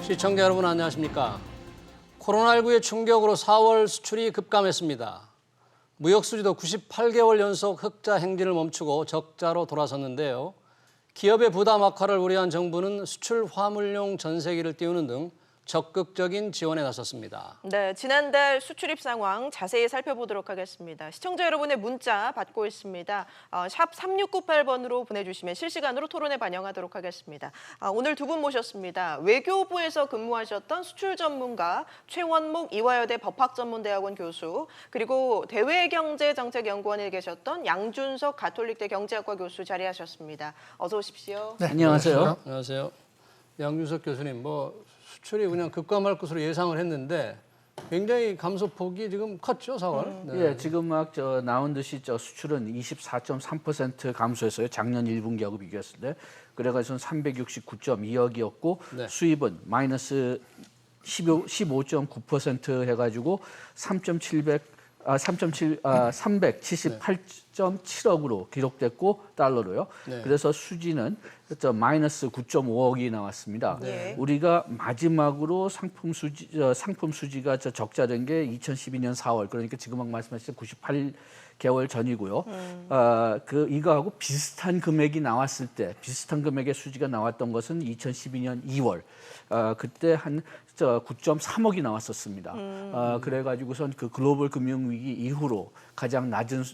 시청자 여러분 안녕하십니까? 코로나19의 충격으로 4월 수출이 급감했습니다. 무역 수지도 98개월 연속 흑자 행진을 멈추고 적자로 돌아섰는데요. 기업의 부담 악화를 우려한 정부는 수출 화물용 전세기를 띄우는 등 적극적인 지원에 나섰습니다. 네, 지난달 수출입 상황 자세히 살펴보도록 하겠습니다. 시청자 여러분의 문자 받고 있습니다. 샵 3698번으로 보내주시면 실시간으로 토론에 반영하도록 하겠습니다. 오늘 두 분 모셨습니다. 외교부에서 근무하셨던 수출 전문가 최원목 이화여대 법학전문대학원 교수, 그리고 대외경제정책연구원에 계셨던 양준석 가톨릭대 경제학과 교수 자리하셨습니다. 어서 오십시오. 네, 안녕하세요. 안녕하세요. 양준석 교수님, 수출이 그냥 급감할 것으로 예상을 했는데 굉장히 감소폭이 지금 컸죠, 4월? 네. 예, 지금 나온 듯이 수출은 24.3% 감소했어요. 작년 1분기하고 비교했을 때. 그래가지고 369.2억이었고 네. 수입은 마이너스 15.9% 해가지고 378.7억으로 기록됐고 달러로요. 네. 그래서 수지는 마이너스 9.5억이 나왔습니다. 네. 우리가 마지막으로 상품 수지가 적자된 게 2012년 4월, 그러니까 지금 막 말씀하신 98개월 전이고요. 이거하고 비슷한 금액이 나왔을 때, 비슷한 금액의 수지가 나왔던 것은 2012년 2월. 그때 한 9.3억이 나왔었습니다. 그래가지고선 그 글로벌 금융위기 이후로 가장 낮은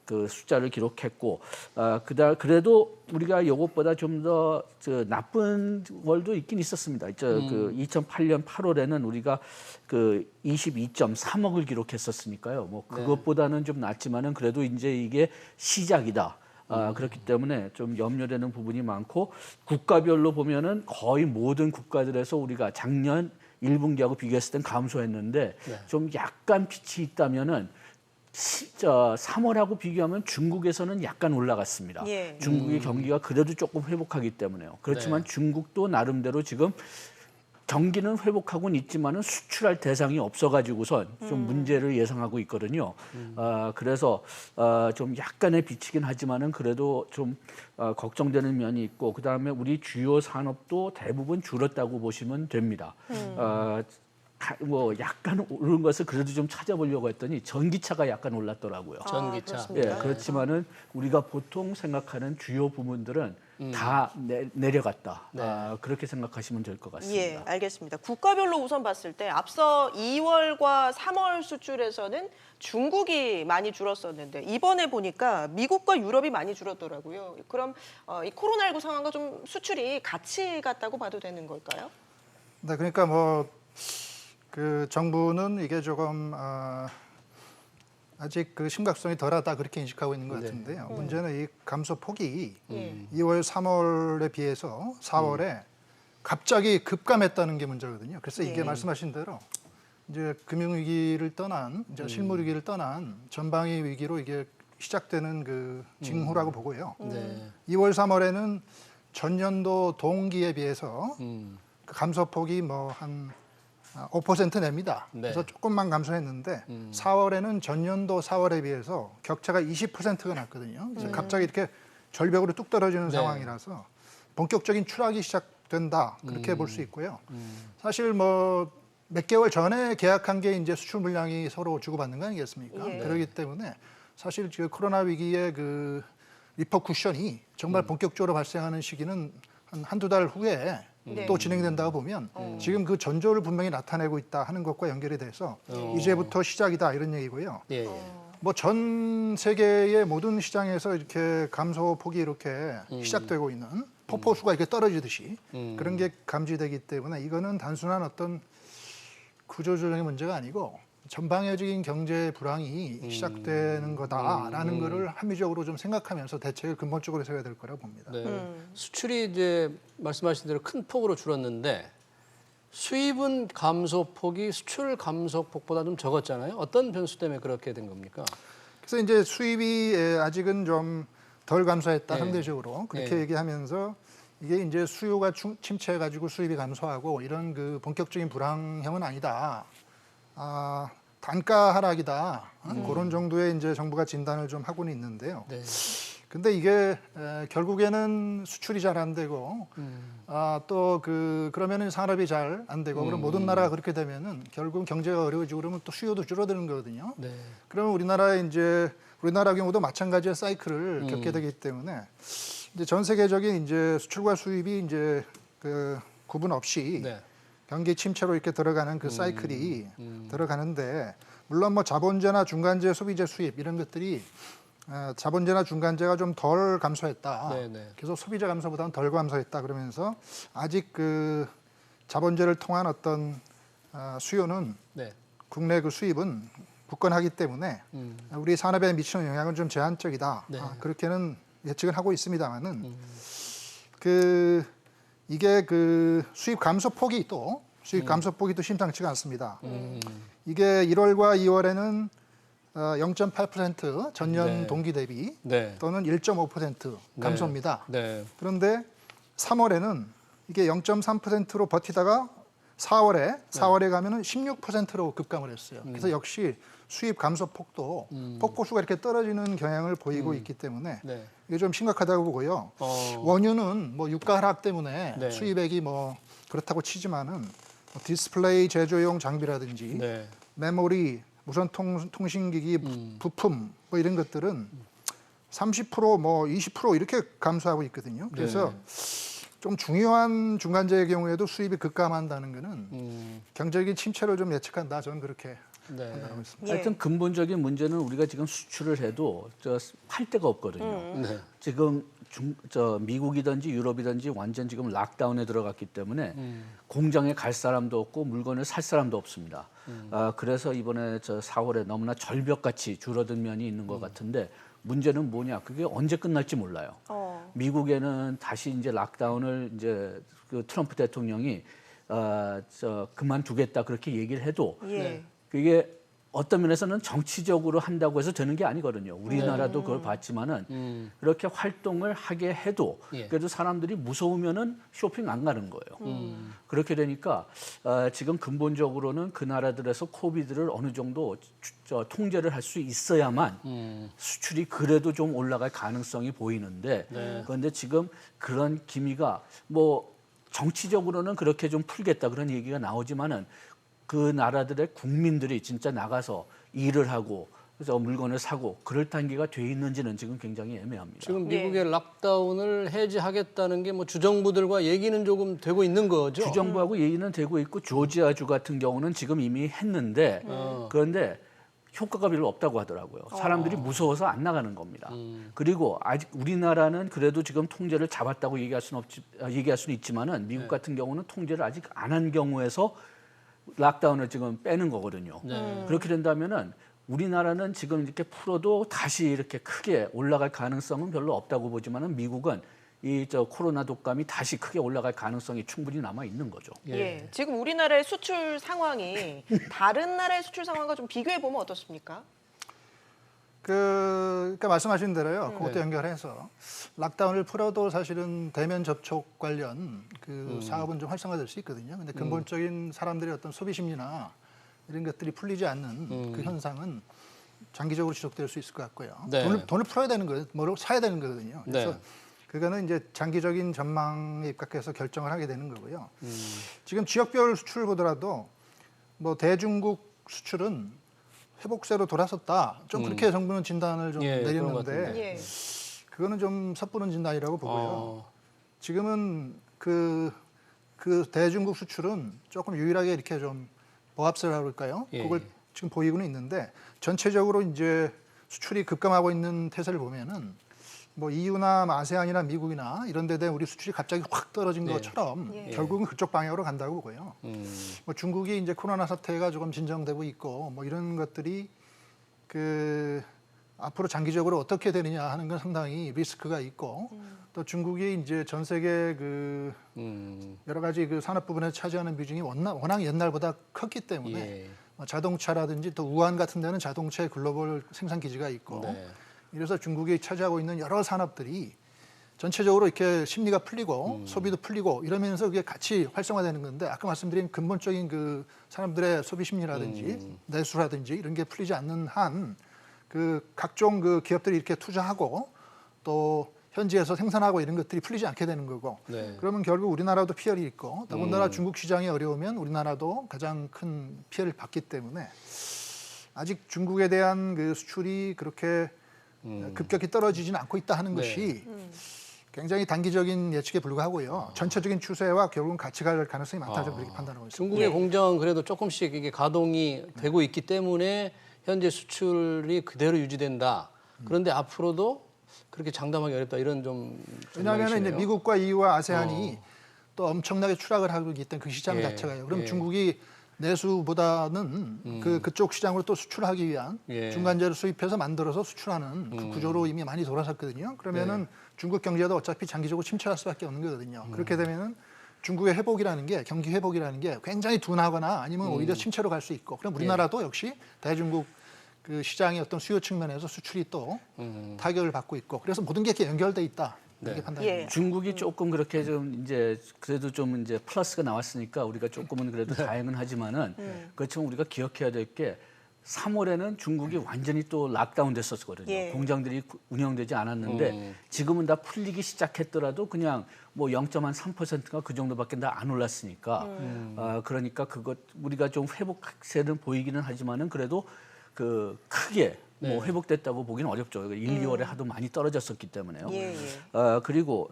그 숫자를 기록했고, 그래도 우리가 이것보다 좀 더 나쁜 월도 있긴 있었습니다. 그 2008년 8월에는 우리가 그 22.3억을 기록했었으니까요. 그것보다는 좀 낫지만은 그래도 이제 이게 시작이다. 그렇기 때문에 좀 염려되는 부분이 많고, 국가별로 보면은 거의 모든 국가들에서 우리가 작년 1분기하고 비교했을 땐 감소했는데 좀 약간 빛이 있다면은 3월하고 비교하면 중국에서는 약간 올라갔습니다. 예. 중국의 경기가 그래도 조금 회복하기 때문에요. 그렇지만 중국도 나름대로 지금 경기는 회복하고는 있지만은 수출할 대상이 없어가지고선 좀 문제를 예상하고 있거든요. 그래서 좀 약간의 비치긴 하지만은 그래도 좀 걱정되는 면이 있고, 그 다음에 우리 주요 산업도 대부분 줄었다고 보시면 됩니다. 약간 오른 것을 그래도 좀 찾아보려고 했더니 전기차가 약간 올랐더라고요. 전기차. 예, 그렇지만은 우리가 보통 생각하는 주요 부문들은 다 내려갔다. 그렇게 생각하시면 될 것 같습니다. 예, 알겠습니다. 국가별로 우선 봤을 때 앞서 2월과 3월 수출에서는 중국이 많이 줄었었는데 이번에 보니까 미국과 유럽이 많이 줄었더라고요. 그럼 이 코로나19 상황과 좀 수출이 같이 갔다고 봐도 되는 걸까요? 네, 그러니까 그 정부는 이게 조금 아직 그 심각성이 덜하다 그렇게 인식하고 있는 것 같은데요. 문제는 이 감소 폭이 2월, 3월에 비해서 4월에 갑자기 급감했다는 게 문제거든요. 그래서 이게 말씀하신 대로 이제 금융위기를 떠난, 이제 실물위기를 떠난 전방위 위기로 이게 시작되는 그 징후라고 보고요. 2월, 3월에는 전년도 동기에 비해서 그 감소폭이 한 5% 냅니다. 그래서 조금만 감소했는데 4월에는 전년도 4월에 비해서 격차가 20%가 났거든요. 그래서 갑자기 이렇게 절벽으로 뚝 떨어지는 상황이라서 본격적인 추락이 시작된다. 그렇게 볼 수 있고요. 사실 몇 개월 전에 계약한 게 이제 수출 물량이 서로 주고받는 거 아니겠습니까? 그렇기 때문에 사실 지금 코로나 위기의 그 리퍼쿠션이 정말 본격적으로 발생하는 시기는 한두 달 후에 또 진행된다고 보면 지금 그 전조를 분명히 나타내고 있다 하는 것과 연결이 돼서 이제부터 시작이다 이런 얘기고요. 전 세계의 모든 시장에서 이렇게 감소폭이 이렇게 시작되고 있는 폭포수가 이렇게 떨어지듯이 그런 게 감지되기 때문에 이거는 단순한 어떤 구조조정의 문제가 아니고 전방위적인 경제 불황이 시작되는 거다라는 거를 합리적으로 좀 생각하면서 대책을 근본적으로 세워야 될 거라고 봅니다. 수출이 이제 말씀하신 대로 큰 폭으로 줄었는데 수입은 감소폭이 수출 감소폭보다 좀 적었잖아요. 어떤 변수 때문에 그렇게 된 겁니까? 그래서 이제 수입이 아직은 좀 덜 감소했다 상대적으로 그렇게 얘기하면서 이게 이제 수요가 침체해가지고 수입이 감소하고 이런 그 본격적인 불황형은 아니다. 단가 하락이다. 그런 정도의 이제 정부가 진단을 좀 하고는 있는데요. 근데 이게 결국에는 수출이 잘 안 되고 또 그러면은 산업이 잘 안 되고 그럼 모든 나라가 그렇게 되면은 결국 경제가 어려워지고 그러면 또 수요도 줄어드는 거거든요. 네. 그러면 우리나라 경우도 마찬가지의 사이클을 겪게 되기 때문에 이제 전 세계적인 이제 수출과 수입이 이제 그 구분 없이 네. 경기 침체로 이렇게 들어가는 그 사이클이 들어가는데 물론 뭐 자본재나 중간재, 소비재 수입 이런 것들이 자본재나 중간재가 좀 덜 감소했다. 네네. 그래서 소비재 감소보다는 덜 감소했다. 그러면서 아직 그 자본재를 통한 어떤 수요는 네. 국내 그 수입은 굳건하기 때문에 우리 산업에 미치는 영향은 좀 제한적이다. 네. 그렇게는 예측을 하고 있습니다만은 이게 그 수입 감소 폭이 또 심상치가 않습니다. 이게 1월과 2월에는 0.8% 전년 네. 동기 대비 네. 또는 1.5% 감소입니다. 네. 그런데 3월에는 이게 0.3%로 버티다가 4월에 가면은 16%로 급감을 했어요. 그래서 역시 수입 감소 폭도 폭고수가 이렇게 떨어지는 경향을 보이고 있기 때문에 네. 이게 좀 심각하다고 보고요. 원유는 뭐 유가 하락 때문에 네. 수입액이 뭐 그렇다고 치지만은 뭐 디스플레이 제조용 장비라든지 네. 메모리, 무선 통신기기 부품 뭐 이런 것들은 30%뭐 20% 이렇게 감소하고 있거든요. 그래서 좀 중요한 중간재의 경우에도 수입이 급감한다는 것은 경제적인 침체를 좀 예측한다. 저는 그렇게 네. 판단하고 있습니다. 예. 하여튼 근본적인 문제는 우리가 지금 수출을 해도 팔 데가 없거든요. 네. 지금 미국이든지 유럽이든지 완전 지금 락다운에 들어갔기 때문에 공장에 갈 사람도 없고 물건을 살 사람도 없습니다. 그래서 이번에 4월에 너무나 절벽같이 줄어든 면이 있는 것 같은데 문제는 뭐냐? 그게 언제 끝날지 몰라요. 미국에는 다시 이제 락다운을 이제 그 트럼프 대통령이 그만두겠다 그렇게 얘기를 해도 예. 그게 어떤 면에서는 정치적으로 한다고 해서 되는 게 아니거든요. 우리나라도 그걸 봤지만은 그렇게 활동을 하게 해도 예. 그래도 사람들이 무서우면은 쇼핑 안 가는 거예요. 그렇게 되니까 지금 근본적으로는 그 나라들에서 코비드를 어느 정도 통제를 할 수 있어야만 수출이 그래도 좀 올라갈 가능성이 보이는데 그런데 지금 그런 기미가 뭐 정치적으로는 그렇게 좀 풀겠다 그런 얘기가 나오지만은 그 나라들의 국민들이 진짜 나가서 일을 하고 그래서 물건을 사고 그럴 단계가 돼 있는지는 지금 굉장히 애매합니다. 지금 미국의 락다운을 해제하겠다는 게 뭐 주정부들과 얘기는 조금 되고 있는 거죠. 주정부하고 얘기는 되고 있고 조지아주 같은 경우는 지금 이미 했는데 그런데 효과가 별로 없다고 하더라고요. 사람들이 무서워서 안 나가는 겁니다. 그리고 아직 우리나라는 그래도 지금 통제를 잡았다고 얘기할 수는 있지만은 미국 같은 경우는 통제를 아직 안 한 경우에서 락다운을 지금 빼는 거거든요. 그렇게 된다면은 우리나라는 지금 이렇게 풀어도 다시 이렇게 크게 올라갈 가능성은 별로 없다고 보지만은 미국은 이 코로나 독감이 다시 크게 올라갈 가능성이 충분히 남아 있는 거죠. 예. 지금 우리나라의 수출 상황이 다른 나라의 수출 상황과 좀 비교해 보면 어떻습니까? 그러니까 말씀하신 대로요. 그것도 연결해서 락다운을 풀어도 사실은 대면 접촉 관련 그 사업은 좀 활성화될 수 있거든요. 근데 근본적인 사람들의 어떤 소비 심리나 이런 것들이 풀리지 않는 그 현상은 장기적으로 지속될 수 있을 것 같고요. 네. 돈을 풀어야 되는 거예요. 뭐를 사야 되는 거거든요. 그래서 네. 그거는 이제 장기적인 전망에 입각해서 결정을 하게 되는 거고요. 지금 지역별 수출을 보더라도 뭐 대중국 수출은 회복세로 돌아섰다. 좀 그렇게 정부는 진단을 좀 예, 그런 것 내렸는데 같은데. 예. 그거는 좀 섣부른 진단이라고 보고요. 지금은 그 대중국 수출은 조금 유일하게 이렇게 좀 보합세라고 할까요? 예. 그걸 지금 보이고는 있는데 전체적으로 이제 수출이 급감하고 있는 태세를 보면은 뭐 EU나 아세안이나 미국이나 이런 데에 우리 수출이 갑자기 확 떨어진 것처럼 예. 결국은 그쪽 방향으로 간다고 보고요. 뭐 중국이 이제 코로나 사태가 조금 진정되고 있고 뭐 이런 것들이 그 앞으로 장기적으로 어떻게 되느냐 하는 건 상당히 리스크가 있고 또 중국이 이제 전 세계 그 여러 가지 그 산업 부분에 차지하는 비중이 워낙 옛날보다 컸기 때문에 예. 뭐 자동차라든지 또 우한 같은 데는 자동차의 글로벌 생산 기지가 있고 네. 이래서 중국이 차지하고 있는 여러 산업들이 전체적으로 이렇게 심리가 풀리고 소비도 풀리고 이러면서 그게 같이 활성화되는 건데 아까 말씀드린 근본적인 그 사람들의 소비 심리라든지 내수라든지 이런 게 풀리지 않는 한 그 각종 그 기업들이 이렇게 투자하고 또 현지에서 생산하고 이런 것들이 풀리지 않게 되는 거고 네. 그러면 결국 우리나라도 피해를 입고 더군다나 중국 시장이 어려우면 우리나라도 가장 큰 피해를 받기 때문에 아직 중국에 대한 그 수출이 그렇게 급격히 떨어지지는 않고 있다 하는 네. 것이 굉장히 단기적인 예측에 불과하고요. 전체적인 추세와 결국은 같이 갈 가능성이 많다 저는 그렇게 판단하고 있습니다. 중국의 공장은 그래도 조금씩 이게 가동이 되고 있기 때문에 현재 수출이 그대로 유지된다. 그런데 앞으로도 그렇게 장담하기 어렵다 이런 좀 왜냐하면 이제 전망이시네요. 미국과 EU와 아세안이 또 엄청나게 추락을 하고 있기 때문에 그 시장 예, 자체가요. 그럼 예. 중국이 내수보다는 그쪽 시장으로 또 수출하기 위한 예. 중간재를 수입해서 만들어서 수출하는 그 구조로 이미 많이 돌아섰거든요. 그러면은 중국 경제도 어차피 장기적으로 침체할 수밖에 없는 거거든요. 그렇게 되면은 중국의 회복이라는 게 경기 회복이라는 게 굉장히 둔하거나 아니면 오히려 침체로 갈 수 있고 그럼 우리나라도 역시 대중국 그 시장의 어떤 수요 측면에서 수출이 또 타격을 받고 있고 그래서 모든 게 이렇게 연결돼 있다 이렇게 네. 판단합니다. 예. 중국이 조금 그렇게 좀 이제 그래도 좀 이제 플러스가 나왔으니까 우리가 조금은 그래도 다행은 하지만은 그렇지만 우리가 기억해야 될 게 3월에는 중국이 완전히 또 락다운 됐었거든요. 예. 공장들이 운영되지 않았는데 지금은 다 풀리기 시작했더라도 그냥 뭐 0.3%가 그 정도밖에 다 안 올랐으니까 그러니까 그것 우리가 좀 회복세는 보이기는 하지만은 그래도 그 크게 뭐 회복됐다고 보기는 어렵죠. 1, 2월에 하도 많이 떨어졌었기 때문에요. 예, 예. 그리고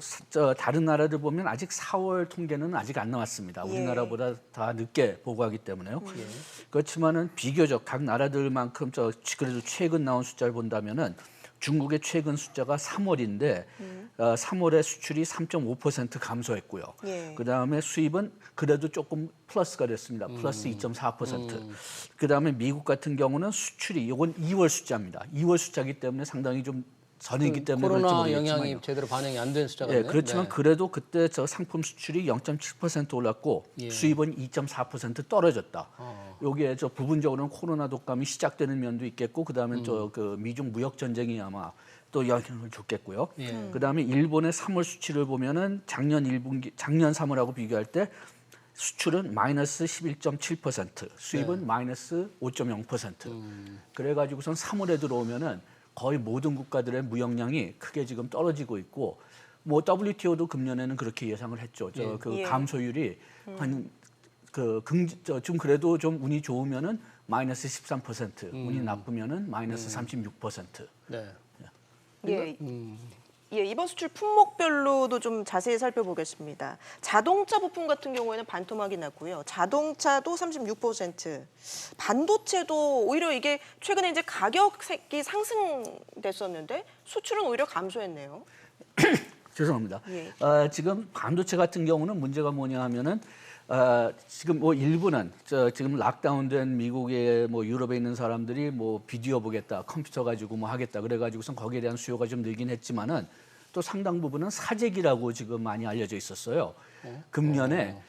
다른 나라들 보면 아직 4월 통계는 아직 안 나왔습니다. 우리나라보다 다 늦게 보고하기 때문에요. 그렇지만은 비교적 각 나라들만큼 그래도 최근 나온 숫자를 본다면은 중국의 최근 숫자가 3월인데 3월에 수출이 3.5% 감소했고요. 예. 그다음에 수입은 그래도 조금 플러스가 됐습니다. 플러스 2.4%. 그다음에 미국 같은 경우는 수출이 이건 2월 숫자입니다. 2월 숫자이기 때문에 상당히 좀 전이기 때문에 그럴지 코로나 모르겠지만요. 영향이 제대로 반영이 안 된 숫자가 예, 네요. 그렇지만 네. 그래도 그때 저 상품 수출이 0.7% 올랐고 예. 수입은 2.4% 떨어졌다. 여기에 저 부분적으로는 코로나 독감이 시작되는 면도 있겠고 그다음에 저 그 미중 무역 전쟁이 아마 또 영향을 줬겠고요. 예. 그다음에 일본의 3월 수치를 보면은 작년 3월하고 비교할 때 수출은 마이너스 11.7%, 수입은 마이너스 5.0%. 그래가지고선 3월에 들어오면은 거의 모든 국가들의 무역량이 크게 지금 떨어지고 있고, 뭐 WTO도 금년에는 그렇게 예상을 했죠. 그 예. 감소율이 좀 그래도 좀 운이 좋으면은 마이너스 13%, 운이 나쁘면은 마이너스 36%. 네. 예. 예, 이번 수출 품목별로도 좀 자세히 살펴보겠습니다. 자동차 부품 같은 경우에는 반토막이 났고요. 자동차도 36%, 반도체도 오히려 이게 최근에 이제 가격이 상승됐었는데 수출은 오히려 감소했네요. 죄송합니다. 예. 지금 반도체 같은 경우는 문제가 뭐냐 하면은 지금 뭐 일부는 지금 락다운된 미국에 뭐 유럽에 있는 사람들이 뭐 비디오 보겠다, 컴퓨터 가지고 뭐 하겠다 그래가지고선 거기에 대한 수요가 좀 늘긴 했지만은 또 상당 부분은 사재기라고 지금 많이 알려져 있었어요. 금년에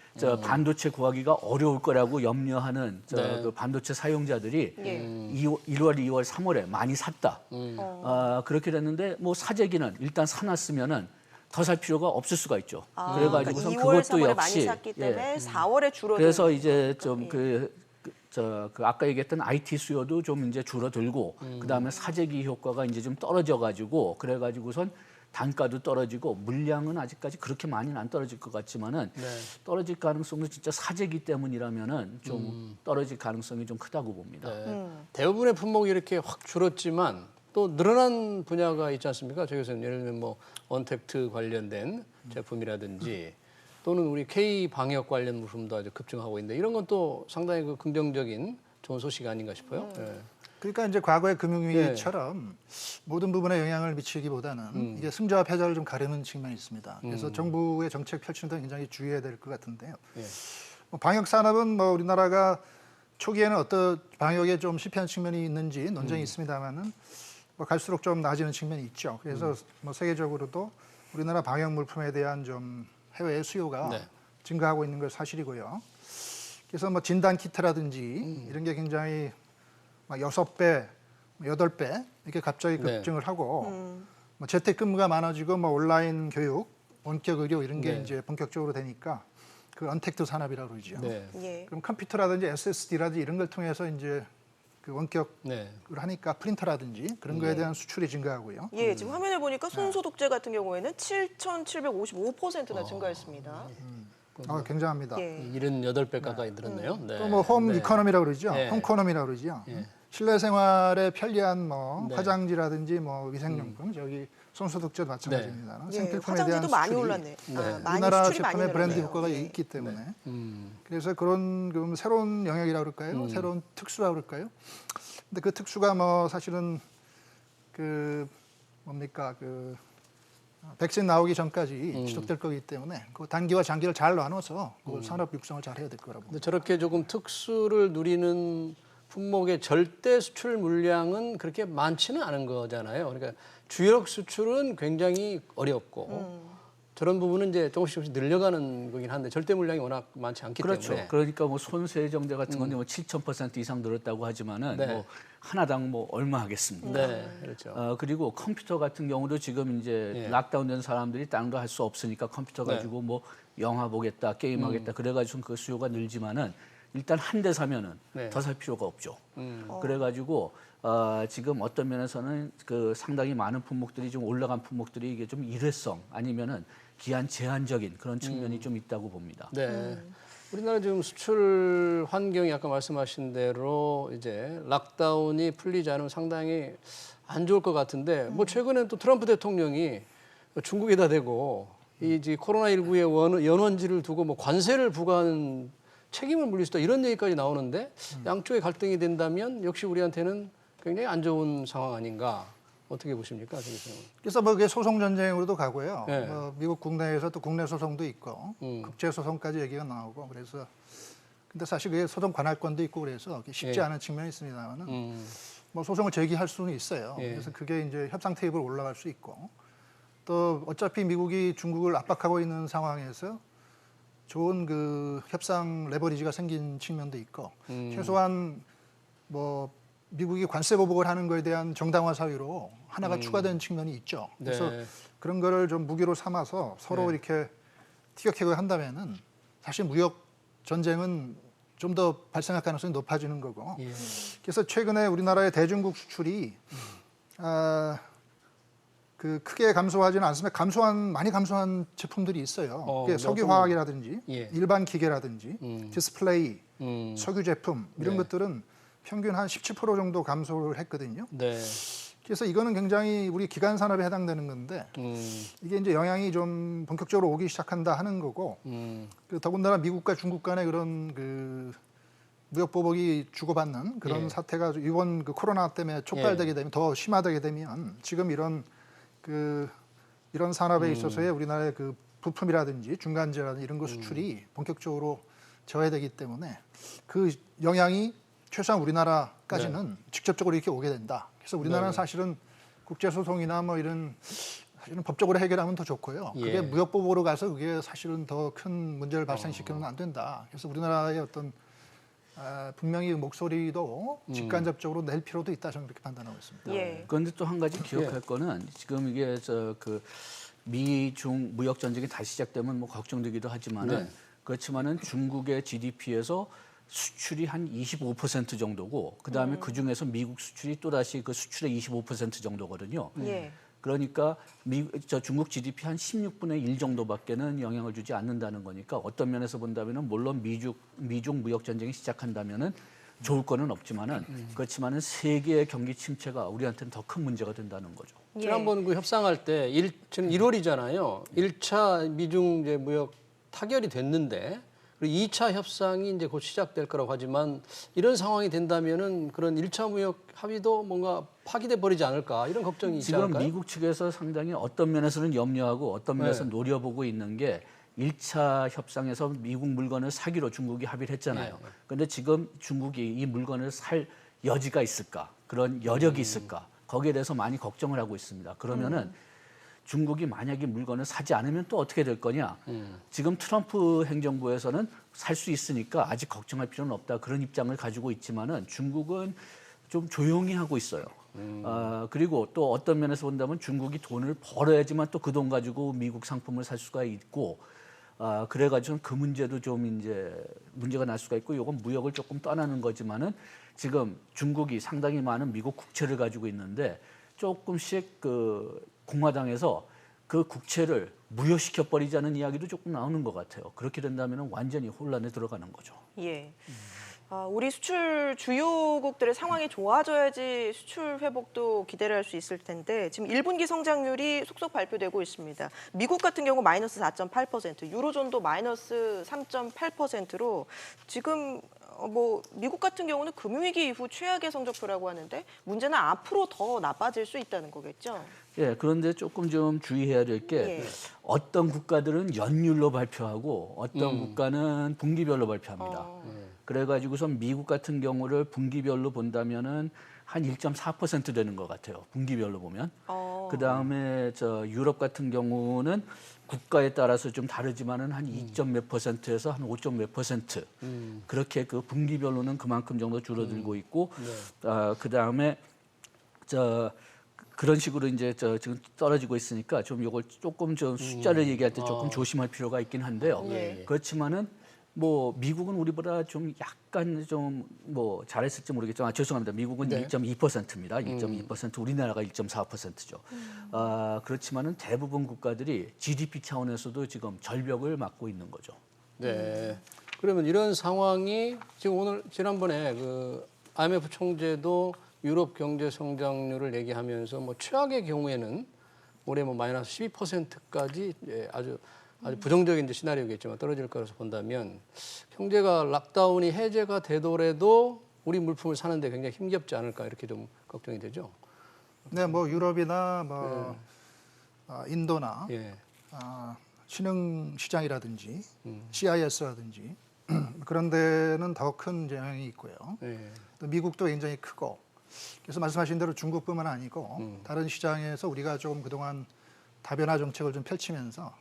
반도체 구하기가 어려울 거라고 염려하는 네. 그 반도체 사용자들이 예. 1월, 2월, 3월에 많이 샀다. 그렇게 됐는데 뭐 사재기는 일단 사놨으면은 더 살 필요가 없을 수가 있죠. 그래가지고선 2월, 그것도 3월에 많이 역시 샀기 때문에 4월에 줄어든. 그래서 이제 좀 그 아까 얘기했던 IT 수요도 좀 이제 줄어들고 그다음에 사재기 효과가 이제 좀 떨어져가지고 그래가지고선 단가도 떨어지고 물량은 아직까지 그렇게 많이는 안 떨어질 것 같지만은 떨어질 가능성도 진짜 사재기 때문이라면은 좀 떨어질 가능성이 좀 크다고 봅니다. 네. 대부분의 품목이 이렇게 확 줄었지만 또 늘어난 분야가 있지 않습니까? 저 교수님 예를 들면 뭐 언택트 관련된 제품이라든지 또는 우리 K 방역 관련 부품도 아주 급증하고 있는데 이런 건 또 상당히 그 긍정적인 좋은 소식이 아닌가 싶어요. 네. 그러니까 이제 과거의 금융위기처럼 모든 부분에 영향을 미치기보다는 이게 승자와 패자를 좀 가르는 측면이 있습니다. 그래서 정부의 정책 펼치는 데 굉장히 주의해야 될 것 같은데요. 예. 뭐 방역 산업은 뭐 우리나라가 초기에는 어떤 방역에 좀 실패한 측면이 있는지 논쟁이 있습니다만은 뭐 갈수록 좀 나아지는 측면이 있죠. 그래서 뭐 세계적으로도 우리나라 방역 물품에 대한 좀 해외 수요가 네. 증가하고 있는 걸 사실이고요. 그래서 뭐 진단 키트라든지 이런 게 굉장히 막 6배, 8배 이렇게 갑자기 급증을 하고 뭐 재택근무가 많아지고 뭐 온라인 교육, 원격 의료 이런 게 네. 이제 본격적으로 되니까 그 언택트 산업이라고 그러죠. 네. 예. 그럼 컴퓨터라든지 SSD라든지 이런 걸 통해서 이제 그 원격을 네. 하니까 프린터라든지 그런 거에 대한 수출이 증가하고요. 예, 지금 화면에 보니까 손소독제 같은 경우에는 7,755%나 증가했습니다. 굉장합니다. 예. 78배 가까이 늘었네요. 네. 또 뭐 홈 네. 이코노미라고 그러죠. 네. 홈코노미라고 그러죠. 예. 실내 생활에 편리한 뭐 네. 화장지라든지 뭐 위생용품, 저기 손소독제도 마찬가지입니다. 예, 생필품에 대한 화장지도 많이 수출이 올랐네. 많이 우리나라 수출이 많이 제품의 브랜드 늘었네요. 효과가 예. 있기 때문에 음. 그래서 그런 그 새로운 영역이라고 그럴까요? 새로운 특수라고 그럴까요? 근데 그 특수가 뭐 사실은 그 뭡니까 그 백신 나오기 전까지 지속될 거기 때문에 그 단기와 장기를 잘 나눠서 그 산업 육성을 잘 해야 될 거라고 봅니다. 근데 저렇게 조금 특수를 누리는 품목의 절대 수출 물량은 그렇게 많지는 않은 거잖아요. 그러니까 주력 수출은 굉장히 어렵고 저런 부분은 이제 조금씩 늘려가는 거긴 한데 절대 물량이 워낙 많지 않기 그렇죠. 때문에. 그러니까 뭐 손세정제 같은 건데 뭐 7,000% 이상 늘었다고 하지만은 네. 뭐 하나당 뭐 얼마 하겠습니까? 네, 그렇죠. 그리고 컴퓨터 같은 경우도 지금 이제 예. 락다운된 사람들이 다른 거 할 수 없으니까 컴퓨터 네. 가지고 뭐 영화 보겠다, 게임 하겠다 그래가지고 그 수요가 늘지만은 일단 한 대 사면은 네. 더 살 필요가 없죠. 음. 그래가지고 지금 어떤 면에서는 그 상당히 많은 품목들이 좀 올라간 품목들이 이게 좀 일회성 아니면은 기한 제한적인 그런 측면이 좀 있다고 봅니다. 네. 우리나라 지금 수출 환경이 아까 말씀하신 대로 이제 락다운이 풀리지 않으면 상당히 안 좋을 것 같은데 뭐 최근에 또 트럼프 대통령이 중국에다 대고 이 이제 코로나19의 연원지를 두고 뭐 관세를 부과하는 책임을 물릴 수 있다 이런 얘기까지 나오는데 양쪽의 갈등이 된다면 역시 우리한테는 굉장히 안 좋은 상황 아닌가 어떻게 보십니까? 그래서 뭐 그게 소송 전쟁으로도 가고요. 네. 미국 국내에서 또 국내 소송도 있고 국제 소송까지 얘기가 나오고 그래서 근데 사실 그게 소송 관할권도 있고 그래서 그게 쉽지 예. 않은 측면이 있습니다만은 뭐 소송을 제기할 수는 있어요. 예. 그래서 그게 이제 협상 테이블 올라갈 수 있고 또 어차피 미국이 중국을 압박하고 있는 상황에서 좋은 그 협상 레버리지가 생긴 측면도 있고 최소한 뭐 미국이 관세 보복을 하는 거에 대한 정당화 사유로 하나가 추가된 측면이 있죠. 그래서 네. 그런 거를 좀 무기로 삼아서 서로 네. 이렇게 티격태격 한다면은 사실 무역 전쟁은 좀 더 발생할 가능성이 높아지는 거고. 예. 그래서 최근에 우리나라의 대중국 수출이 그 크게 감소하지는 않습니다. 많이 감소한 제품들이 있어요. 그게 석유화학이라든지 예. 일반 기계라든지 디스플레이, 음. 석유 제품 이런 네. 것들은 평균 한 17% 정도 감소를 했거든요. 네. 그래서 이거는 굉장히 우리 기간 산업에 해당되는 건데 이게 이제 영향이 좀 본격적으로 오기 시작한다 하는 거고 그 더군다나 미국과 중국 간의 그런 그 무역 보복이 주고받는 그런 예. 사태가 이번 그 코로나 때문에 촉발되게 되면 더 심화되게 되면 지금 이런 산업에 있어서의 우리나라의 그 부품이라든지 중간재라든지 이런 거 수출이 본격적으로 저해되기 때문에 그 영향이 최소한 우리나라까지는 직접적으로 이렇게 오게 된다. 그래서 우리나라는 네. 사실은 국제소송이나 뭐 이런 사실은 법적으로 해결하면 더 좋고요. 예. 그게 무역보복으로 가서 그게 사실은 더 큰 문제를 발생시키면 안 된다. 그래서 우리나라의 어떤 분명히 목소리도 직간접적으로 낼 필요도 있다. 저는 그렇게 판단하고 있습니다. 예. 그런데 또 한 가지 기억할 거는 지금 이게 그 미중 무역 전쟁이 다시 시작되면 뭐 걱정되기도 하지만은 네. 그렇지만은 중국의 GDP에서 수출이 한 25% 정도고 그다음에 그 중에서 미국 수출이 또 다시 그 수출의 25% 정도거든요. 예. 그러니까 중국 GDP 한 16분의 1 정도밖에는 영향을 주지 않는다는 거니까 어떤 면에서 본다면은 물론 미중 무역 전쟁이 시작한다면은 좋을 거는 없지만은 그렇지만은 세계의 경기 침체가 우리한테는 더 큰 문제가 된다는 거죠. 예. 지난번 그 협상할 때 지금 1월이잖아요. 1차 미중 이제 무역 타결이 됐는데 그리고 2차 협상이 이제 곧 시작될 거라고 하지만 이런 상황이 된다면은 그런 1차 무역 합의도 뭔가 파기돼 버리지 않을까 이런 걱정이 있지 지금 않을까요? 미국 측에서 상당히 어떤 면에서는 염려하고 어떤 면에서 네. 노려보고 있는 게 1차 협상에서 미국 물건을 사기로 중국이 합의를 했잖아요. 그런데 지금 중국이 이 물건을 살 여지가 있을까? 그런 여력이 있을까? 거기에 대해서 많이 걱정을 하고 있습니다. 그러면은 중국이 만약에 물건을 사지 않으면 또 어떻게 될 거냐? 지금 트럼프 행정부에서는 살 수 있으니까 아직 걱정할 필요는 없다. 그런 입장을 가지고 있지만은 중국은 좀 조용히 하고 있어요. 그리고 또 어떤 면에서 본다면 중국이 돈을 벌어야지만 또 그 돈 가지고 미국 상품을 살 수가 있고 그래가지고 그 문제도 좀 이제 문제가 날 수가 있고, 이건 무역을 조금 떠나는 거지만은 지금 중국이 상당히 많은 미국 국채를 가지고 있는데 조금씩 그 공화당에서 그 국채를 무효시켜 버리자는 이야기도 조금 나오는 것 같아요. 그렇게 된다면 완전히 혼란에 들어가는 거죠. 예. 우리 수출 주요국들의 상황이 좋아져야지 수출 회복도 기대를 할 수 있을 텐데 지금 1분기 성장률이 속속 발표되고 있습니다. 미국 같은 경우 마이너스 4.8%, 유로존도 마이너스 3.8%로 지금 뭐 미국 같은 경우는 금융위기 이후 최악의 성적표라고 하는데 문제는 앞으로 더 나빠질 수 있다는 거겠죠? 예, 그런데 조금 좀 주의해야 될 게 예. 어떤 국가들은 연율로 발표하고 어떤 국가는 분기별로 발표합니다. 그래가지고서 미국 같은 경우를 분기별로 본다면은 한 1.4% 되는 것 같아요. 분기별로 보면. 그 다음에 저 유럽 같은 경우는 국가에 따라서 좀 다르지만은 한 2몇 %에서 한 5몇 %. 그렇게 그 분기별로는 그만큼 정도 줄어들고 있고, 그 다음에 저 그런 식으로 이제 지금 떨어지고 있으니까 좀 이걸 조금 좀 숫자를 얘기할 때 조금 조심할 필요가 있긴 한데요. 예. 그렇지만은 뭐 미국은 우리보다 좀 약간 좀 뭐 잘했을지 모르겠지만 죄송합니다. 미국은 1.2%입니다. 1.2%, 우리나라가 1.4%죠. 그렇지만은 대부분 국가들이 GDP 차원에서도 지금 절벽을 맞고 있는 거죠. 네. 그러면 이런 상황이 지금 오늘 지난번에 그 IMF 총재도 유럽 경제 성장률을 얘기하면서 뭐 최악의 경우에는 올해 뭐 마이너스 12%까지 아주 부정적인 이제 시나리오겠지만 떨어질 거라서 본다면 경제가 락다운이 해제가 되더라도 우리 물품을 사는데 굉장히 힘겹지 않을까 이렇게 좀 걱정이 되죠. 네, 뭐 유럽이나 뭐 인도나 예. 신흥 시장이라든지 CIS라든지 그런 데는 더 큰 영향이 있고요. 예. 또 미국도 굉장히 크고 그래서 말씀하신 대로 중국뿐만 아니고 다른 시장에서 우리가 좀 그동안 다변화 정책을 좀 펼치면서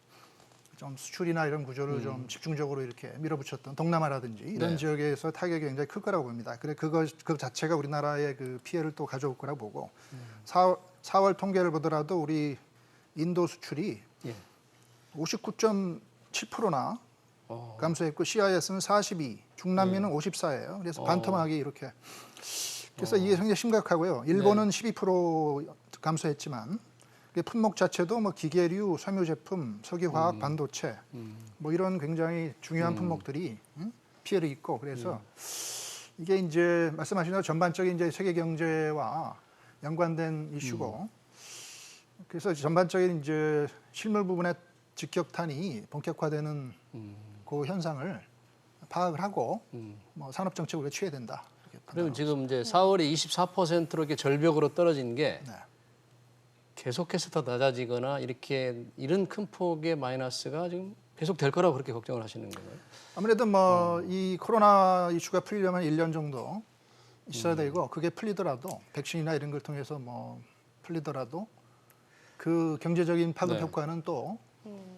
좀 수출이나 이런 구조를 좀 집중적으로 이렇게 밀어붙였던 동남아라든지 이런 네. 지역에서 타격이 굉장히 클 거라고 봅니다. 그래 그 자체가 우리나라의 그 피해를 또 가져올 거라고 보고 4월 통계를 보더라도 우리 인도 수출이 예. 59.7%나 감소했고 CIS는 42, 중남미는 54예요. 그래서 반토막이 이렇게. 그래서 이게 굉장히 심각하고요. 일본은 12% 감소했지만 품목 자체도 뭐 기계류, 섬유 제품, 석유화학, 반도체 뭐 이런 굉장히 중요한 품목들이 피해를 입고 그래서 이게 이제 말씀하신 대로 전반적인 이제 세계 경제와 연관된 이슈고 그래서 전반적인 이제 실물 부분의 직격탄이 본격화되는 그 현상을 파악을 하고 뭐 산업 정책을 우리가 취해야 된다. 그러면 지금 이제 4월에 24%로 이렇게 절벽으로 떨어진 게 네. 계속해서 더 낮아지거나 이렇게 이런 큰 폭의 마이너스가 지금 계속 될 거라고 그렇게 걱정을 하시는 건가요? 아무래도 뭐 이 코로나 이슈가 풀리려면 1년 정도 있어야 되고 그게 풀리더라도 백신이나 이런 걸 통해서 뭐 풀리더라도 그 경제적인 파급 네. 효과는 또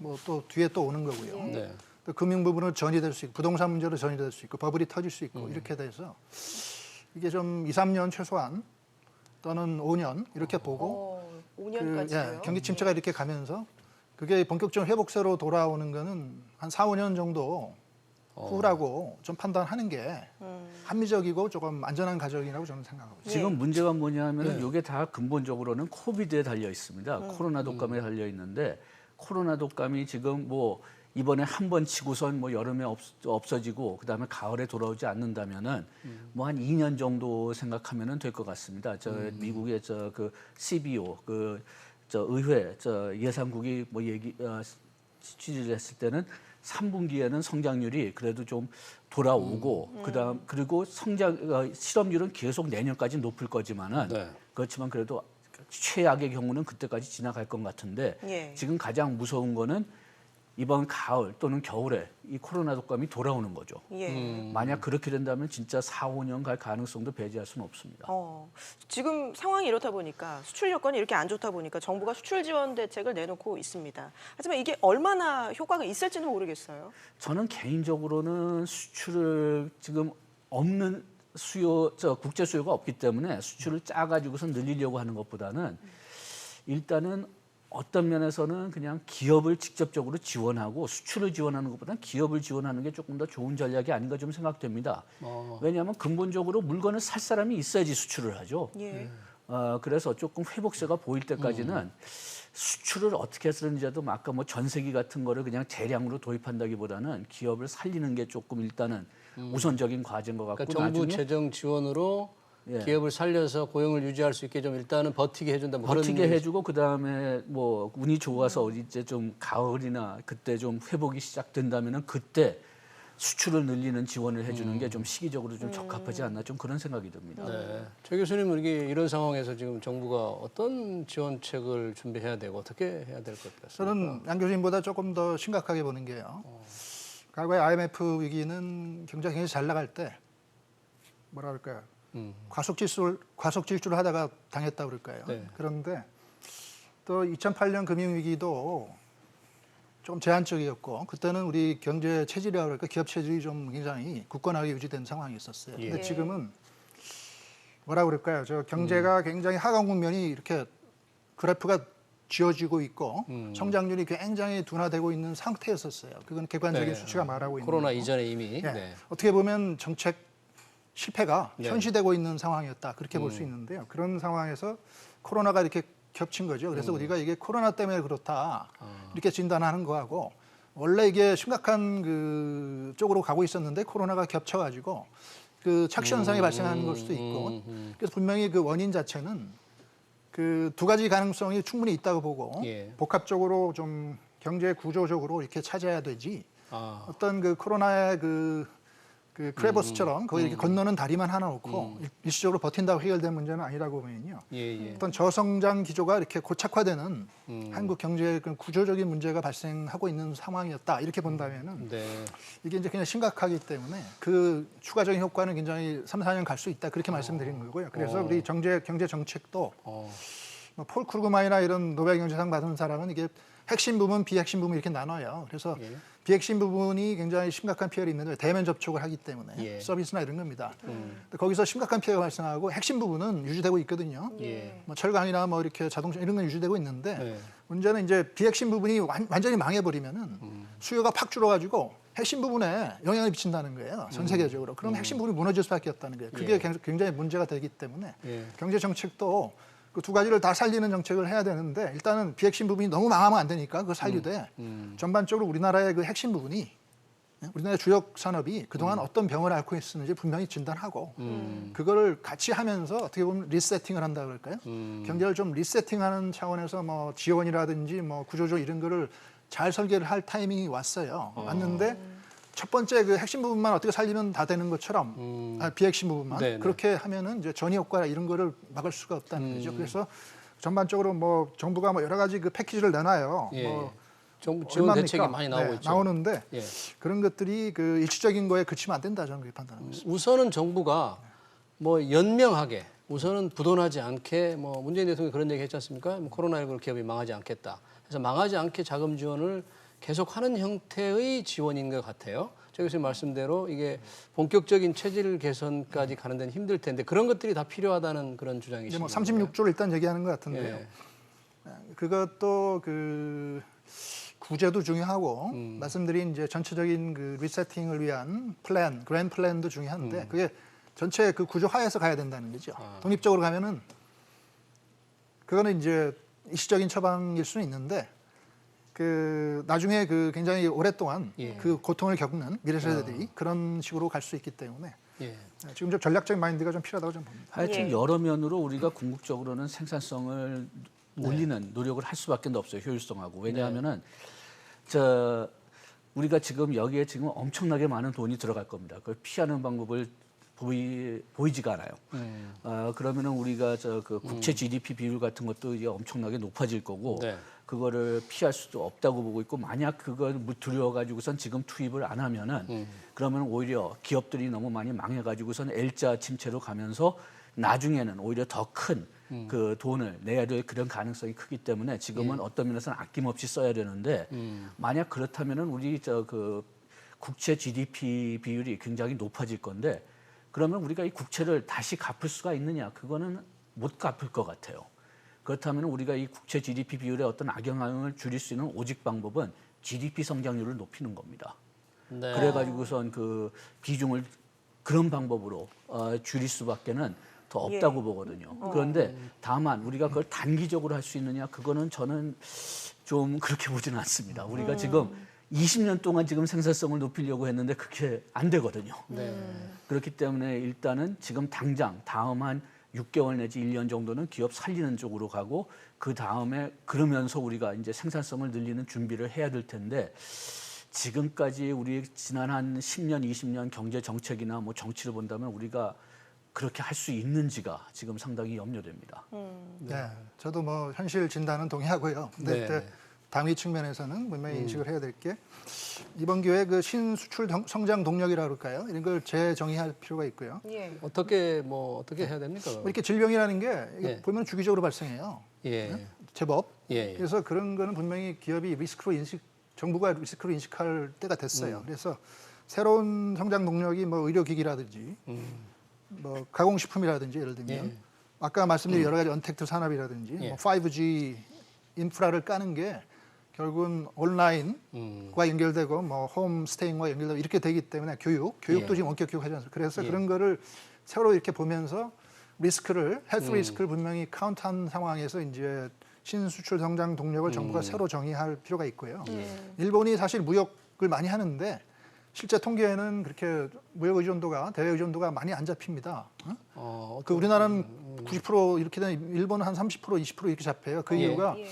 뭐 또 뒤에 또 오는 거고요. 네. 또 금융 부분으로 전이될 수 있고 부동산 문제로 전이될 수 있고 버블이 터질 수 있고 이렇게 돼서 이게 좀 2, 3년 최소한 또는 5년 이렇게 보고 5년까지요? 경기 침체가 이렇게 가면서 그게 본격적인 회복세로 돌아오는 거는 한 4, 5년 정도 후라고 좀 판단하는 게 합리적이고 조금 안전한 가정이라고 저는 생각하고 있습니다. 지금 문제가 뭐냐면은 이게 다 근본적으로는 코비드에 달려 있습니다. 코로나 독감에 달려 있는데 코로나 독감이 지금 뭐 이번에 한 번 치고선 뭐 여름에 없어지고 그다음에 가을에 돌아오지 않는다면은 뭐 한 2년 정도 생각하면은 될 것 같습니다. 저 미국의 저 그 CBO 저 의회 저 예산국이 뭐 취재를 했을 때는 3분기에는 성장률이 그래도 좀 돌아오고 그다음 그리고 실업률은 계속 내년까지 높을 거지만은 네. 그렇지만 그래도 최악의 경우는 그때까지 지나갈 것 같은데 예. 지금 가장 무서운 거는 이번 가을 또는 겨울에 이 코로나 독감이 돌아오는 거죠. 예. 만약 그렇게 된다면 진짜 4, 5년 갈 가능성도 배제할 수는 없습니다. 지금 상황이 이렇다 보니까 수출 여건이 이렇게 안 좋다 보니까 정부가 수출 지원 대책을 내놓고 있습니다. 하지만 이게 얼마나 효과가 있을지는 모르겠어요. 저는 개인적으로는 수출을 지금 없는 국제 수요가 없기 때문에 수출을 짜가지고서 늘리려고 하는 것보다는 일단은 어떤 면에서는 그냥 기업을 직접적으로 지원하고 수출을 지원하는 것보다는 기업을 지원하는 게 조금 더 좋은 전략이 아닌가 좀 생각됩니다. 왜냐하면 근본적으로 물건을 살 사람이 있어야지 수출을 하죠. 예. 그래서 조금 회복세가 보일 때까지는 수출을 어떻게 해서든지라도 아까 뭐 전세기 같은 거를 그냥 대량으로 도입한다기보다는 기업을 살리는 게 조금 일단은 우선적인 과제인 것 같고, 그러니까 정부 나중에 재정 지원으로 예. 기업을 살려서 고용을 유지할 수 있게 좀 일단은 버티게 해준다. 뭐 그런 버티게 얘기- 해주고 그다음에 뭐 운이 좋아서 이제 좀 가을이나 그때 좀 회복이 시작된다면은 그때 수출을 늘리는 지원을 해주는 게 좀 시기적으로 좀 적합하지 않나 좀 그런 생각이 듭니다. 네. 최 교수님은 이게 이런 상황에서 지금 정부가 어떤 지원책을 준비해야 되고 어떻게 해야 될 것 같습니까? 저는 양 교수님보다 조금 더 심각하게 보는 게요. 과거에 IMF 위기는 경제가 굉장히 잘 나갈 때 뭐라 그럴까요? 과속 질주를 하다가 당했다 그럴까요? 네. 그런데 또 2008년 금융 위기도 좀 제한적이었고 그때는 우리 경제 체질이라고 그럴까 기업 체질이 좀 굉장히 굳건하게 유지된 상황이 있었어요. 예. 근데 지금은 뭐라 그럴까요? 저 경제가 굉장히 하강 국면이 이렇게 그래프가 쥐어지고 있고 성장률이 굉장히 둔화되고 있는 상태였었어요. 그건 객관적인 네. 수치가 말하고 있는 코로나 거고. 이전에 이미 예. 네. 어떻게 보면 정책 실패가 네. 현시되고 있는 상황이었다 그렇게 볼 수 있는데요. 그런 상황에서 코로나가 이렇게 겹친 거죠. 그래서 우리가 이게 코로나 때문에 그렇다 이렇게 진단하는 거하고 원래 이게 심각한 그 쪽으로 가고 있었는데 코로나가 겹쳐가지고 그 착시 현상이 발생하는 걸 수도 있고 그래서 분명히 그 원인 자체는 그 두 가지 가능성이 충분히 있다고 보고 예. 복합적으로 좀 경제 구조적으로 이렇게 찾아야 되지 아, 어떤 그 코로나의 그 크레버스처럼 거기 이렇게 건너는 다리만 하나 놓고 일시적으로 버틴다고 해결된 문제는 아니라고 보면요. 예, 예. 어떤 저성장 기조가 이렇게 고착화되는 한국 경제의 그 구조적인 문제가 발생하고 있는 상황이었다 이렇게 본다면은 네. 이게 이제 그냥 심각하기 때문에 그 추가적인 효과는 굉장히 3, 4년 갈 수 있다 그렇게 말씀드리는 거고요. 그래서 우리 경제 정책도 뭐 폴 크루그만이나 이런 노벨 경제상 받은 사람은 이게 핵심 부분, 비핵심 부분 이렇게 나눠요. 그래서 예. 비핵심 부분이 굉장히 심각한 피해를 입는데 대면 접촉을 하기 때문에 예. 서비스나 이런 겁니다. 근데 거기서 심각한 피해가 발생하고 핵심 부분은 유지되고 있거든요. 예. 뭐 철강이나 뭐 이렇게 자동차 이런 건 유지되고 있는데 네. 문제는 이제 비핵심 부분이 완전히 망해버리면은 수요가 팍 줄어가지고 핵심 부분에 영향을 미친다는 거예요. 전 세계적으로. 그럼 핵심 부분이 무너질 수밖에 없다는 거예요. 그게 예. 굉장히 문제가 되기 때문에 예. 경제 정책도 그 두 가지를 다 살리는 정책을 해야 되는데 일단은 비핵심 부분이 너무 망하면 안 되니까 그걸 살리되 전반적으로 우리나라의 그 핵심 부분이 우리나라의 주력 산업이 그동안 어떤 병을 앓고 있었는지 분명히 진단하고 그거를 같이 하면서 어떻게 보면 리세팅을 한다 그럴까요? 경제를 좀 리세팅하는 차원에서 뭐 지원이라든지 뭐 구조조 이런 거를 잘 설계를 할 타이밍이 왔어요. 왔는데 첫 번째 그 핵심 부분만 어떻게 살리면 다 되는 것처럼 비핵심 부분만 네네. 그렇게 하면은 이제 전이 효과 이런 거를 막을 수가 없다는 거죠. 그래서 전반적으로 뭐 정부가 뭐 여러 가지 그 패키지를 내놔요. 예. 뭐 정부 지원 얼마입니까? 대책이 많이 나오고 네, 있죠. 나오는데 예. 그런 것들이 그 일시적인 거에 그치면 안 된다 저는 그렇게 판단하고 있습니다. 우선은 정부가 뭐 연명하게 우선은 부도나지 않게 뭐 문재인 대통령이 그런 얘기 했지 않습니까? 뭐 코로나19로 기업이 망하지 않겠다. 그래서 망하지 않게 자금 지원을 계속하는 형태의 지원인 것 같아요. 최 교수님 말씀대로 이게 본격적인 체질 개선까지 가는 데는 힘들 텐데 그런 것들이 다 필요하다는 그런 이제 주장이시죠. 뭐 36조를 일단 얘기하는 것 같은데요. 예. 그것도 그 구제도 중요하고 말씀드린 이제 전체적인 그 리세팅을 위한 플랜, 그랜드 플랜도 중요한데 그게 전체 그 구조 하에서 가야 된다는 거죠. 독립적으로 가면은 그거는 이제 일시적인 처방일 수는 있는데 그 나중에 그 굉장히 오랫동안 예. 그 고통을 겪는 미래 세대들이 그런 식으로 갈 수 있기 때문에 예. 지금 좀 전략적인 마인드가 좀 필요하다고 좀 봅니다. 하여튼 예. 여러 면으로 우리가 궁극적으로는 생산성을 올리는 노력을 할 수밖에 없어요. 효율성하고. 왜냐하면은 저 우리가 지금 여기에 지금 엄청나게 많은 돈이 들어갈 겁니다. 그걸 피하는 방법을 보이지가 않아요. 그러면은 우리가 저 그 국채 GDP 비율 같은 것도 이제 엄청나게 높아질 거고 네. 그거를 피할 수도 없다고 보고 있고 만약 그걸 두려워가지고선 지금 투입을 안 하면은 그러면 오히려 기업들이 너무 많이 망해가지고선 L자 침체로 가면서 나중에는 오히려 더 큰 그 돈을 내야 될 그런 가능성이 크기 때문에 지금은 어떤 면에서는 아낌없이 써야 되는데 만약 그렇다면은 우리 저 그 국채 GDP 비율이 굉장히 높아질 건데 그러면 우리가 이 국채를 다시 갚을 수가 있느냐? 그거는 못 갚을 것 같아요. 그렇다면 우리가 이 국채 GDP 비율의 어떤 악영향을 줄일 수 있는 오직 방법은 GDP 성장률을 높이는 겁니다. 네. 그래가지고선 그 비중을 그런 방법으로 줄일 수밖에는 더 없다고 보거든요. 그런데 다만 우리가 그걸 단기적으로 할 수 있느냐 그거는 저는 좀 그렇게 보지는 않습니다. 우리가 지금 20년 동안 지금 생산성을 높이려고 했는데 그게 안 되거든요. 그렇기 때문에 일단은 지금 당장 다음 한 6개월 내지 1년 정도는 기업 살리는 쪽으로 가고 그 다음에 그러면서 우리가 이제 생산성을 늘리는 준비를 해야 될 텐데 지금까지 우리 지난 한 10년, 20년 경제 정책이나 뭐 정치를 본다면 우리가 그렇게 할 수 있는지가 지금 상당히 염려됩니다. 네, 저도 뭐 현실 진단은 동의하고요. 근데 네. 당위 측면에서는 분명히 인식을 해야 될 게 이번 기회에 그 신수출 성장 동력이라 그럴까요? 이런 걸 재정의할 필요가 있고요. 예. 어떻게 해야 됩니까? 뭐 이렇게 질병이라는 게 이게 예. 보면 주기적으로 발생해요. 예. 제법. 예. 그래서 그런 거는 분명히 기업이 정부가 리스크로 인식할 때가 됐어요. 그래서 새로운 성장 동력이 뭐 의료기기라든지 뭐 가공식품이라든지 예를 들면 예. 아까 말씀드린 여러 가지 언택트 산업이라든지 예. 뭐 5G 인프라를 까는 게 결국은 온라인과 연결되고 뭐 홈스테이ing과 연결되고 이렇게 되기 때문에 교육도 예. 지금 원격 교육 하지 않습니까? 그래서 예. 그런 거를 새로 이렇게 보면서 헬스 리스크를 분명히 카운트한 상황에서 이제 신수출 성장 동력을 정부가 새로 정의할 필요가 있고요. 일본이 사실 무역을 많이 하는데 실제 통계에는 그렇게 무역 의존도가 대외 의존도가 많이 안 잡힙니다. 그 우리나라는 90% 이렇게 되면 일본은 한 30% 20% 이렇게 잡혀요. 그 예. 이유가 예.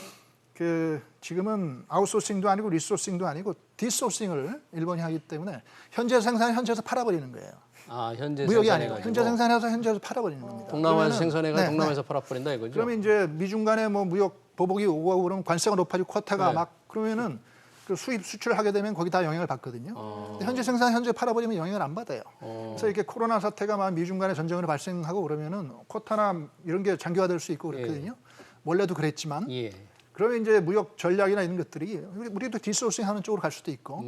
그 지금은 아웃소싱도 아니고 리소싱도 아니고 디소싱을 일본이 하기 때문에 현재 생산 현지에서 팔아버리는 거예요. 아, 현재 무역이 아니고 생산해가지고. 현재 생산해서 현지에서 팔아버리는 겁니다. 동남아에서 그러면은- 생산해가 네, 동남아에서 팔아버린다 이거죠. 그러면 이제 미중 간에 뭐 무역 보복이 오고 가고 그러면 관세가 높아지고 쿼타가 네. 막 그러면은 그 수입 수출을 하게 되면 거기 다 영향을 받거든요. 근데 현재 생산 현재 팔아버리면 영향을 안 받아요. 그래서 이렇게 코로나 사태가 막 미중 간의 전쟁으로 발생하고 그러면은 쿼타나 이런 게 장기화될 수 있고 그렇거든요. 원래도 그랬지만 예. 그러면 이제 무역 전략이나 이런 것들이 우리도 디소싱하는 쪽으로 갈 수도 있고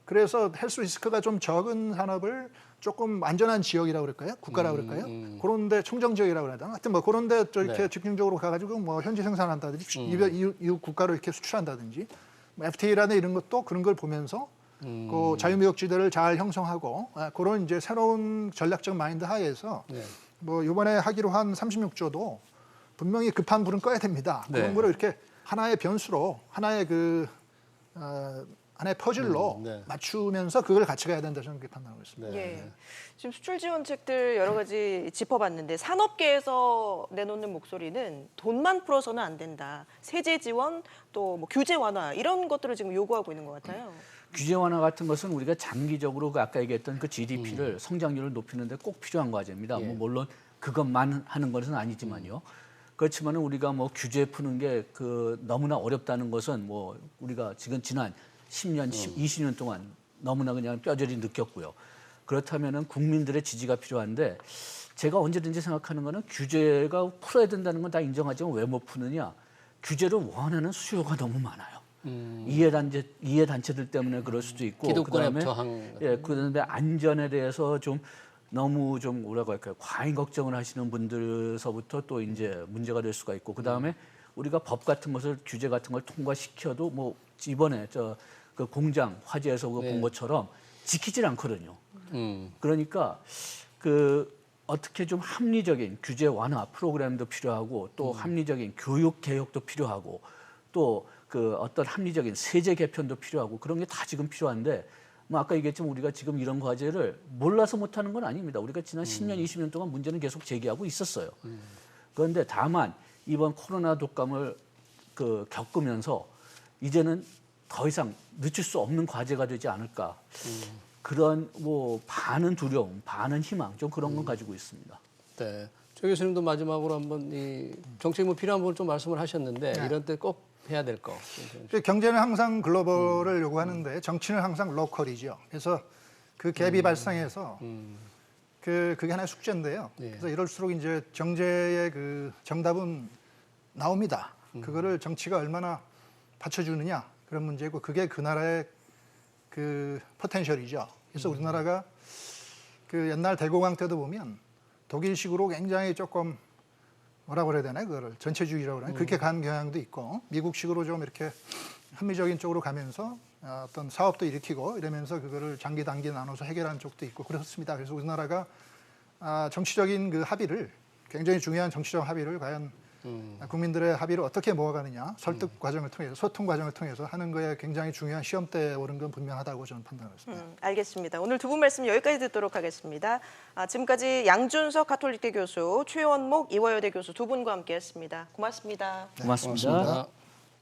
그래서 헬스 리스크가 좀 적은 산업을 조금 안전한 지역이라고 그럴까요? 국가라고 그럴까요? 그런데 청정 지역이라고 그러나 하여튼 뭐 그런데 저 이렇게 네. 집중적으로 가가지고 뭐 현지 생산한다든지 이웃 국가로 이렇게 수출한다든지 뭐 FTA라는 이런 것도 그런 걸 보면서 그 자유무역지대를 잘 형성하고 그런 이제 새로운 전략적 마인드 하에서 네. 뭐 이번에 하기로 한 36조도 분명히 급한 불은 꺼야 됩니다. 네. 그런 거를 이렇게 하나의 변수로 하나의 하나의 퍼즐로 네. 맞추면서 그걸 같이 가야 된다 저는 그렇게 판단하고 있습니다. 네. 예. 지금 수출 지원책들 여러 가지 짚어봤는데 산업계에서 내놓는 목소리는 돈만 풀어서는 안 된다. 세제 지원 또 뭐 규제 완화 이런 것들을 지금 요구하고 있는 것 같아요. 규제 완화 같은 것은 우리가 장기적으로 그 아까 얘기했던 그 GDP를 성장률을 높이는데 꼭 필요한 과제입니다. 예. 뭐 물론 그것만 하는 것은 아니지만요. 그렇지만은 우리가 뭐 규제 푸는 게 그 너무나 어렵다는 것은 뭐 우리가 지난 10년, 20년 동안 너무나 그냥 뼈저리 느꼈고요. 그렇다면은 국민들의 지지가 필요한데 제가 언제든지 생각하는 거는 규제가 풀어야 된다는 건 다 인정하지만 왜 못 푸느냐? 규제를 원하는 수요가 너무 많아요. 이해 단체들 때문에 그럴 수도 있고 기득권의 그다음에 저항. 그다음에 안전에 대해서 좀 너무 좀 뭐라고 할까요? 과잉 걱정을 하시는 분들서부터 또 이제 문제가 될 수가 있고 그다음에 우리가 법 같은 것을 규제 같은 걸 통과시켜도 뭐 이번에 그 공장 화재에서 본 것처럼 지키질 않거든요. 그러니까 그 어떻게 좀 합리적인 규제 완화 프로그램도 필요하고 또 합리적인 교육 개혁도 필요하고 또 그 어떤 합리적인 세제 개편도 필요하고 그런 게 다 지금 필요한데 뭐 아까 얘기했지만 우리가 지금 이런 과제를 몰라서 못하는 건 아닙니다. 우리가 지난 10년, 20년 동안 문제는 계속 제기하고 있었어요. 그런데 다만 이번 코로나 독감을 겪으면서 이제는 더 이상 늦출 수 없는 과제가 되지 않을까. 그런 뭐 반은 두려움, 반은 희망 좀 그런 건 가지고 있습니다. 네. 조 교수님도 마지막으로 한번 이 정책이 뭐 필요한 부분 좀 말씀을 하셨는데 네. 이런 때 꼭 해야 될 거. 경제는 항상 글로벌을 요구하는데 정치는 항상 로컬이죠. 그래서 그 갭이 발생해서 그게 하나의 숙제인데요. 네. 그래서 이럴수록 이제 경제의 그 정답은 나옵니다. 그거를 정치가 얼마나 받쳐주느냐 그런 문제고 그게 그 나라의 그 포텐셜이죠. 그래서 우리나라가 그 옛날 대공황 때도 보면 독일식으로 굉장히 조금 뭐라고 그래야 되나 그거를 전체주의라고 그러나 그렇게 가는 경향도 있고 미국식으로 좀 이렇게 합리적인 쪽으로 가면서 어떤 사업도 일으키고 이러면서 그거를 장기 단기 나눠서 해결하는 쪽도 있고 그렇습니다. 그래서 우리나라가 정치적인 그 합의를 굉장히 중요한 정치적 합의를 과연 국민들의 합의를 어떻게 모아가느냐 설득 과정을 통해서 소통 과정을 통해서 하는 거에 굉장히 중요한 시험대에 오른 건 분명하다고 저는 판단했습니다. 알겠습니다. 오늘 두 분 말씀 여기까지 듣도록 하겠습니다. 지금까지 양준석 가톨릭대 교수, 최원목 이화여대 교수 두 분과 함께했습니다. 고맙습니다. 고맙습니다. 고맙습니다.